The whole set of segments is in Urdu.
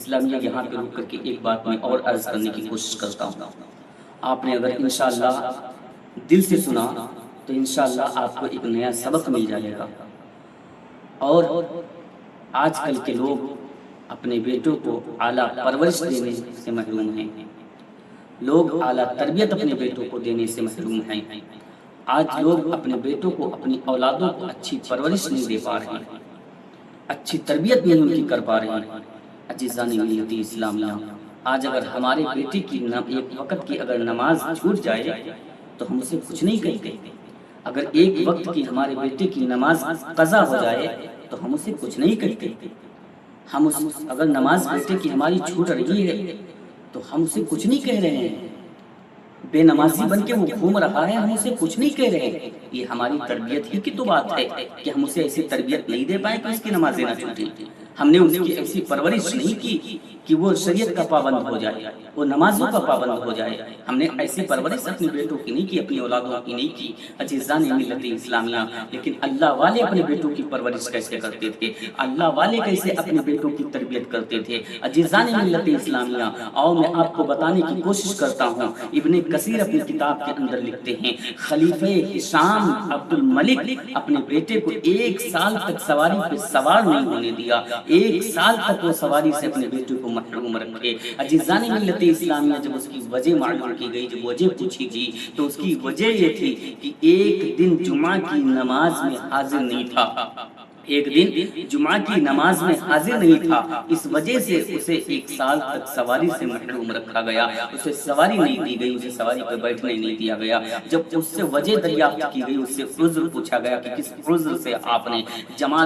اسلامیہ یہاں پہ رک کر کے ایک بات میں اور عرض کرنے کی کوشش کرتا ہوں. آپ نے اگر انشاءاللہ دل سے سنا تو انشاءاللہ آپ کو ایک نیا سبق مل جائے گا. اور آج کل کے لوگ اپنے بیٹوں کو اعلیٰ پرورش دینے سے محروم ہیں. لوگ اعلیٰ تربیت اپنے بیٹوں کو دینے سے محروم ہیں. آج لوگ اپنے بیٹوں کو، اپنی اولادوں کو اچھی پرورش نہیں دے پا رہے ہیں، اچھی تربیت نہیں ان کی کر پا رہے ہیں. عزیزان ملت اسلامیہ، آج اگر ہمارے بیٹے کی ایک وقت کی اگر نماز چھوٹ جائے تو ہم اسے کچھ نہیں کہتے. اگر ایک وقت کی ہمارے بیٹے کی نماز قضا ہو جائے تو ہم اسے کچھ نہیں کہتے. ہم اگر نماز بیٹے کی ہماری چھوٹ رہی ہے تو ہم اسے کچھ نہیں کہہ رہے ہیں. بے نمازی بن کے وہ گھوم رہا ہے، ہم اسے کچھ نہیں کہہ رہے. یہ ہماری تربیت ہی کی تو بات ہے کہ ہم اسے ایسی تربیت نہیں دے پائے کہ اس کی نمازیں نہ چھوٹیں. ہم نے اس کی ایسی پرورش نہیں کی کہ وہ شریعت کا پابند ہو جائے، وہ نمازوں کا پابند ہو جائے. ہم نے ایسی پرورش اپنے بیٹوں کی نہیں کی، اپنی اولادوں کی نہیں کی. عزیزان ملت اسلامیہ، لیکن اللہ والے اپنے بیٹوں کی پرورش کیسے کرتے تھے، اللہ والے کیسے اپنے بیٹوں کی تربیت کرتے تھے. عزیزان ملت اسلامیہ، آؤ میں آپ کو بتانے کی کوشش کرتا ہوں. ابن کثیر اپنی کتاب کے اندر لکھتے ہیں، خلیفہ ہشام عبد الملک اپنے بیٹے کو 1 سال تک سواری پہ سوار نہیں ہونے دیا. 1 سال تک وہ سواری سے اپنے بیٹے کو محروم رکھے. عزیزان ملت اسلامیہ، جب اس کی وجہ معلوم کی گئی، جب وجہ پوچھی گئی تو اس کی وجہ یہ تھی کہ ایک دن جمعہ کی نماز میں حاضر نہیں تھا. ایک دن جمعہ کی نماز میں حاضر نہیں تھا، اس وجہ سے اسے 1 سال تک سواری سے محروم رکھا گیا. اسے سواری نہیں دی گئی، اسے سواری پہ بیٹھنے نہیں دیا گیا. جب اس سے وجہ دریافت کی گئی، اس سے عذر پوچھا گیا کہ کس عذر سے آپ نے جمعہ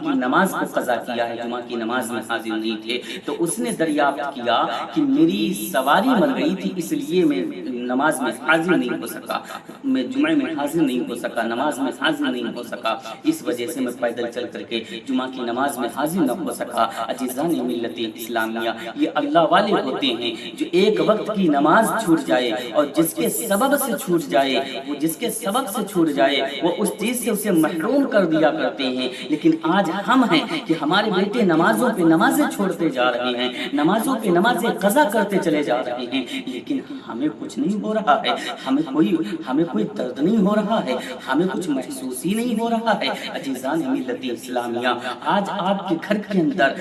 کی نماز کو قضا کیا ہے، جمعہ کی نماز میں حاضر نہیں تھے. تو اس نے دریافت کیا کہ میری سواری مر گئی تھی، اس لیے میں نماز میں حاضر نہیں ہو سکا، میں جمعہ میں حاضر نہیں ہو سکا، نماز میں حاضر نہیں ہو سکا، اس وجہ سے میں پیدل چل کر کے جمعہ کی نماز میں حاضر نہ ہو سکا. عزیزان ملت اسلامیہ، یہ اللہ والے ہوتے ہیں جو ایک وقت کی نماز چھوٹ جائے اور جس کے سبب سے چھوٹ جائے، وہ جس کے سبب سے چھوٹ جائے وہ اس چیز سے اسے محروم کر دیا کرتے ہیں. لیکن آج ہم ہیں کہ ہمارے بیٹے نمازوں پہ نمازیں چھوڑتے جا رہے ہیں، نمازوں پہ نمازیں قضا کرتے چلے جا رہے ہیں، لیکن ہمیں کچھ نہیں ہو رہا ہے، ہمیں کوئی درد نہیں ہو رہا ہے، ہمیں کچھ محسوس ہی نہیں ہو رہا ہے. عزیزان ملت اسلامیہ، آج آپ کے گھر کے اندر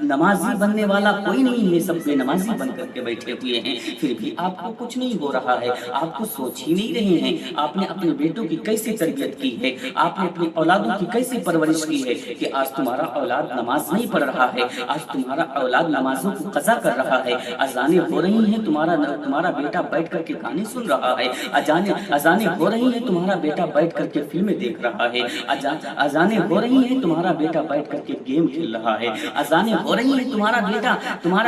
نمازی بننے والا کوئی نہیں ہے، سب بے نمازی بن کر کے بیٹھے ہوئے ہیں، پھر بھی آپ کو کچھ نہیں ہو رہا ہے. آپ کو سوچ ہی نہیں رہے ہیں آپ نے اپنے بیٹوں کی کیسی تربیت کی ہے، آپ نے اپنی اولادوں کی کیسی پرورش کی ہے کہ آج تمہارا اولاد نماز نہیں پڑھ رہا ہے، آج تمہارا اولاد نمازوں کو قضا کر رہا ہے. اذانیں ہو رہی ہیں، تمہارا بیٹا بیٹھ کر کے گانے سن رہا ہے. اذانیں ہو رہی ہیں، تمہارا بیٹا بیٹھ کر کے فلمیں دیکھ رہا ہے. اذانیں ہو رہی ہیں، تمہارا بیٹا بیٹھ کر کے گیم کھیل رہا ہے. اذانیں ہو رہی ہیں، تمہارا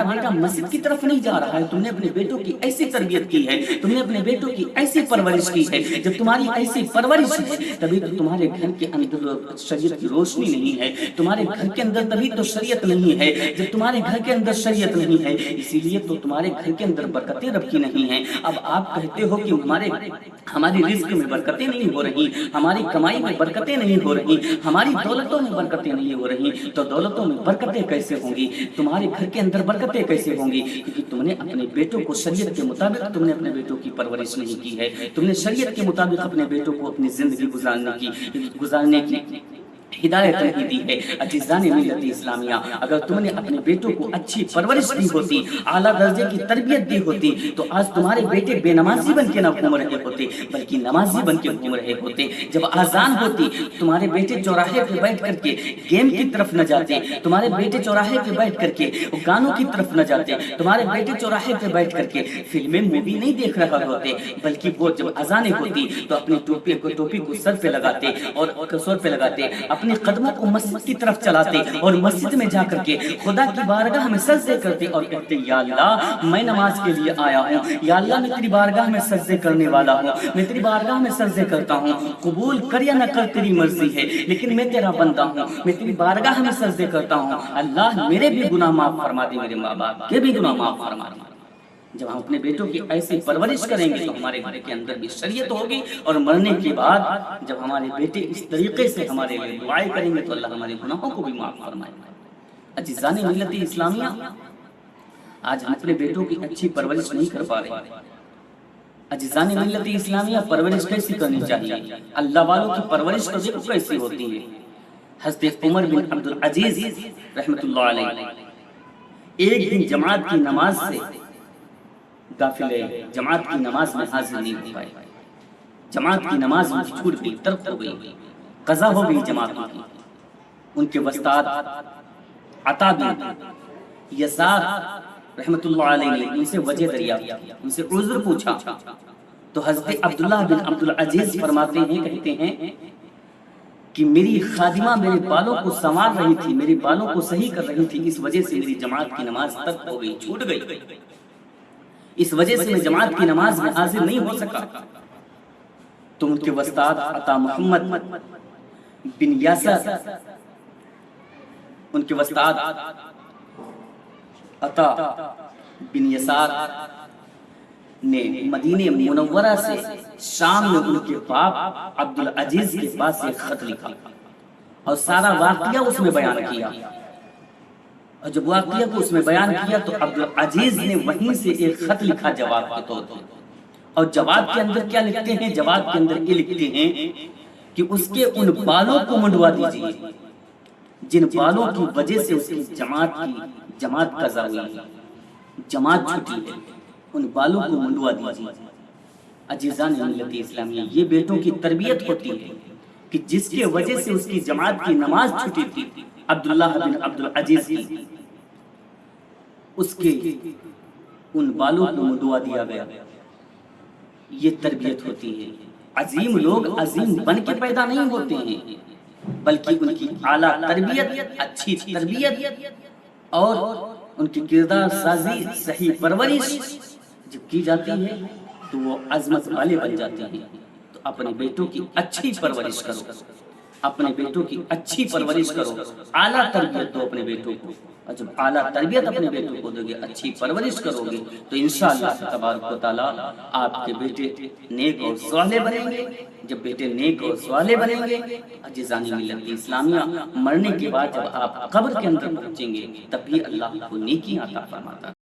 بیٹا مسجد کی طرف نہیں جا رہا ہے. تم نے اپنے بیٹوں کی ایسی تربیت کی ہے، تم نے اپنے بیٹوں کی ایسی پرورش کی ہے. جب تمہاری ایسی پرورش ہے تبھی تو تمہارے گھر کے اندر شریعت کی روشنی نہیں ہے، تمہارے گھر کے اندر تبھی تو شریعت نہیں ہے. جب تمہارے گھر کے اندر شریعت نہیں ہے، اسی لیے تو تمہارے گھر کے اندر برکتیں رب کی نہیں ہیں. اب آپ کہتے ہو کہ ہمارے رزق میں برکتیں نہیں ہو رہی، ہماری کمائی میں برکتیں نہیں ہو رہی، ہماری دولتوں میں برکتیں نہیں ہو رہی. تو دولتوں میں برکتیں کیسے ہوں گی، تمہارے گھر کے اندر برکتیں کیسے ہوں گی؟ کیونکہ تم نے اپنے بیٹوں کو شریعت کے مطابق تم نے اپنے بیٹوں کی پرورش نہیں کی ہے. تم نے شریعت کے مطابق اپنے بیٹوں کو اپنی زندگی گزارنے کی ہدایت نہیں دی ہے. عزیزان ملت اسلامیہ، اگر تم نے اپنے بیٹوں کو اچھی پرورش دی ہوتی، اعلیٰ درجے کی تربیت دی ہوتی، تو آج تمہارے بیٹے بے نمازی بن کے نہ گھوم رہے ہوتے بلکہ نمازی بن کے گھوم رہے ہوتے. جب اذان ہوتی تمہارے بیٹے چوراہے پہ بیٹھ کر کے گیم کی طرف نہ جاتے، تمہارے بیٹے چوراہے پہ بیٹھ کر کے گانوں کی طرف نہ جاتے، تمہارے بیٹے چوراہے پہ بیٹھ کر کے فلمیں مووی نہیں دیکھ رہا ہوتے، بلکہ وہ جب اذانیں ہوتی تو اپنی ٹوپی کو سر پہ لگاتے اور سر پہ لگاتے، اپنے قدموں کو مسجد کی طرف چلاتے اور مسجد میں جا کر کے خدا کی بارگاہ میں سجدے کرتے اور کہتے یا اللہ میں نماز کے لیے آیا ہوں، یا اللہ میں تیری بارگاہ میں سجدے کرنے والا ہوں، میں تیری بارگاہ میں سجدے کرتا ہوں، قبول کر یا نہ کر تیری مرضی ہے، لیکن میں تیرا بندہ ہوں، میں تیری بارگاہ میں سجدے کرتا ہوں. اللہ میرے بھی گناہ معاف فرما دے، میرے ماں باپ کے بھی گناہ معاف فرما دے. جب ہم اپنے بیٹوں کی ایسی پرورش کریں گے تو ہمارے گھر کے اندر بھی شریعت ہوگی، اور مرنے کے بعد جب ہمارے بیٹے اس طریقے سے ہمارے لیے دعائیں کریں گے تو اللہ ہمارے گناہوں کو بھی معاف فرمائے گا. عزیزان ملت اسلامیہ، آج ہم اپنے بیٹوں کی اچھی پرورش نہیں کر پا رہے۔ عزیزان ملت اسلامیہ، پرورش کیسی کرنی چاہیے؟ اللہ والوں کی پرورش تو دیکھو کیسی ہوتی ہے۔ حضرت عمر بن عبدالعزیز رحمت اللہ علیہ ایک دن جماعت کی نماز سے غافل ہے، جماعت کی نماز میں حاضر نہیں ہو پائے، جماعت کی نماز میں چھوٹ گئی، ترک ہو گئی، قضا ہو گئی جماعت کی۔ ان کے وسطاد عطا بن یسار رحمت اللہ علیہ نے ان سے وجہ دریافت کی، ان سے عذر پوچھا، تو حضرت عبداللہ بن عبدالعزیز فرماتے ہیں، کہتے ہیں کہ میری خادمہ میرے بالوں کو سنوار رہی تھی، میرے بالوں کو صحیح کر رہی تھی، اس وجہ سے میری جماعت کی نماز ترک ہو گئی، چھوٹ گئی، اس وجہ سے میں جماعت کی نماز میں حاضر نہیں ہو سکا۔ تو ان کے وسطاد عطا محمد بن یاسر، ان کے وسطاد عطا بن یسار نے مدینہ منورہ سے شام میں ان کے باپ عبدالعزیز کے پاس ایک خط لکھا اور سارا واقعہ اس میں بیان کیا، اور جب واقعہ کو اس میں بیان کیا تو عبدالعزیز نے وہیں سے ایک خط لکھا جواب کے طور پر، اور جواب کے اندر کیا لکھتے ہیں؟ جواب کے اندر یہ لکھتے ہیں کہ اس کے ان بالوں کو منڈوا دیجیے جن بالوں کی وجہ سے اس کی جماعت قضا ہوئی، جماعت چھوٹی ہے، ان بالوں کو منڈوا دیجیے۔ عزیزان ملت اسلامیہ، یہ بیٹوں کی تربیت ہوتی ہے کہ جس کے وجہ سے اس کی جماعت کی نماز چھوٹی تھی، عبداللہ بن عبدالعزیز کی، اس کے ان بالوں کو منڈوا دیا گیا۔ یہ تربیت ہوتی ہے۔ عظیم لوگ عظیم بن کے پیدا نہیں ہوتے ہیں، بلکہ ان کی اعلیٰ تربیت، اچھی تربیت اور ان کی کردار سازی، صحیح پرورش جب کی جاتی ہے تو وہ عظمت والے بن جاتے ہیں۔ تو اپنے بیٹوں کی اچھی پرورش کرو، اپنے بیٹوں کی اچھی پرورش کرو، اعلیٰ تربیت دو اپنے بیٹوں کو، اور جب اعلیٰ تربیت اپنے بیٹوں کو دو گے، اچھی پرورش کرو گے تو انشاءاللہ تبارک و تعالیٰ آپ کے بیٹے نیک اور صالح بنیں گے۔ جب بیٹے نیک اور صالح بنیں گے، عزیزان ملت اسلامیہ، مرنے کے بعد جب آپ قبر کے اندر پہنچیں گے تب بھی اللہ کو نیکی عطا فرماتا ہے۔